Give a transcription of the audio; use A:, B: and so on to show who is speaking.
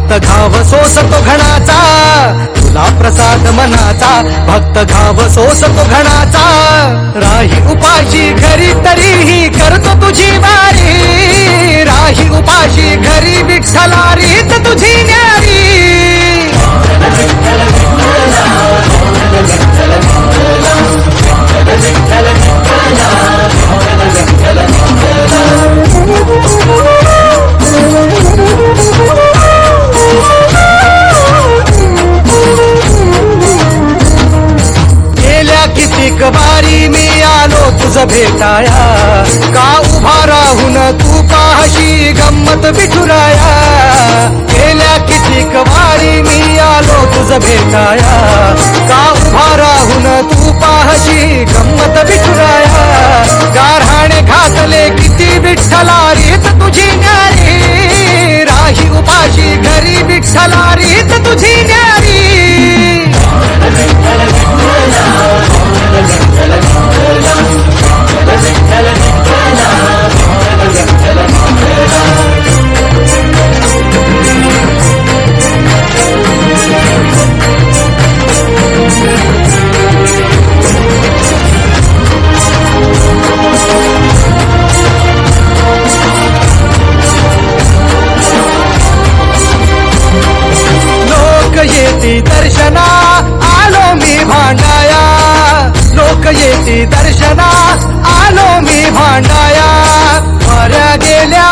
A: भक्त घाव सोसतो घणाचा, तुला प्रसाद मनाचा, भक्त घाव सोसतो घणाचा. राही उपाशी घरी तरीही करतो तुझी वारी, राही उपाशी घरी विठ्ठला रीत तुझी न्यारी. गेल्या कितीक वारी मी आलो तुझ भेटाया, का उभा राहून तू पाहशी गंमत विठुराया. गेल्या कितीक वारी मी आलो तुझ भेटाया, का उभा राहून तू पाहशी गंमत विठुराया. गारहाणे घातले किती विठ्ठला रीत तुझी न्यारी, राही उपाशी घरी विठ्ठला रीत तुझी न्यारी. येती दर्शना आलो मी भांडाया, लोक येती दर्शना आलो मी भांडाया. वाऱ्या गेल्या